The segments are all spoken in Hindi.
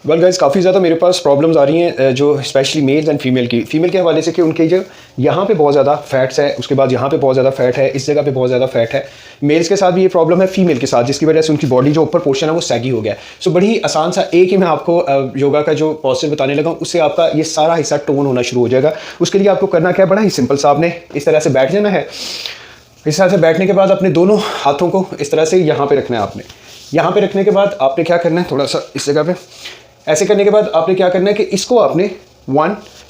वेल गाइस, काफ़ी ज़्यादा मेरे पास प्रॉब्लम्स आ रही हैं जो स्पेशली मेल एंड फीमेल के हवाले से कि उनके जो यहाँ पे बहुत ज़्यादा फैट्स है, उसके बाद यहाँ पे बहुत ज़्यादा फैट है, इस जगह पे बहुत ज़्यादा फैट है। मेल्स के साथ भी ये प्रॉब्लम है, फीमेल के साथ, जिसकी वजह से उनकी बॉडी जो ऊपर पोर्शन है वो सैगी हो गया है। सो बड़ी ही आसान सा एक ही मैं आपको योगा का जो पॉस्चर बताने लगा हूँ, उससे आपका ये सारा हिस्सा टोन होना शुरू हो जाएगा। उसके लिए आपको करना क्या है, बड़ा ही सिंपल सा, आपने इस तरह से बैठ जाना है। इस तरह से बैठने के बाद अपने दोनों हाथों को इस तरह से यहाँ पे रखना है। आपने यहाँ पे रखने के बाद आपने क्या करना है, थोड़ा सा इस जगह पे ऐसे करने के बाद आपने क्या करना है कि इसको आपने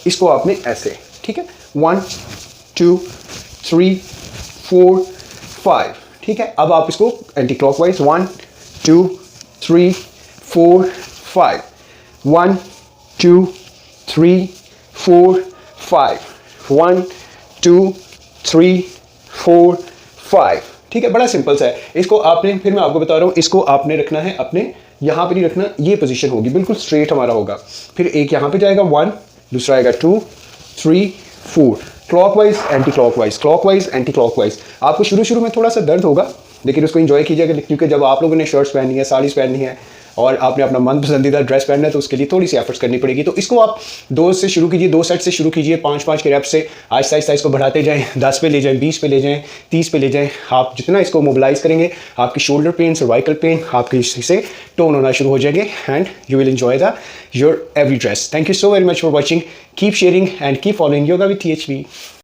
इसको आपने ऐसे, ठीक है, 1 2 3 4 5, ठीक है। अब आप इसको एंटी क्लॉकवाइज 1 2 3 4 5, 1 2 3 4 5, 1 2 3 4 5, ठीक है। बड़ा सिंपल सा है। इसको आपने, फिर मैं आपको बता रहा हूँ, इसको आपने रखना है अपने यहाँ पे नहीं रखना, ये पोजीशन होगी बिल्कुल स्ट्रेट हमारा होगा। फिर एक यहाँ पे जाएगा 1, दूसरा आएगा 2 3 4, clockwise anti clockwise, clockwise anti clockwise. आपको शुरू में थोड़ा सा दर्द होगा, लेकिन उसको एंजॉय कीजिएगा, क्योंकि जब आप लोगों ने शर्ट्स पहननी है, साड़ीज पहननी है और आपने अपना मन पसंदीदा ड्रेस पहनना है, तो उसके लिए थोड़ी सी एफर्ट्स करनी पड़ेगी। तो इसको आप 2 से शुरू कीजिए, 2 सेट से शुरू कीजिए, 5-5 के रैप से आहिस्ता आहिस्ता इसको बढ़ाते जाएं, 10 पे ले जाएं, 20 पे ले जाएं, 30 पे ले जाएं। आप जितना इसको मोबिलाइज करेंगे, आपकी शोल्डर पेन, सर्वाइकल पेन, आपके इससे टोन होना शुरू हो जाएंगे and you will enjoy the your every dress. Thank you so very much for watching. Keep sharing and keep following yoga with THV।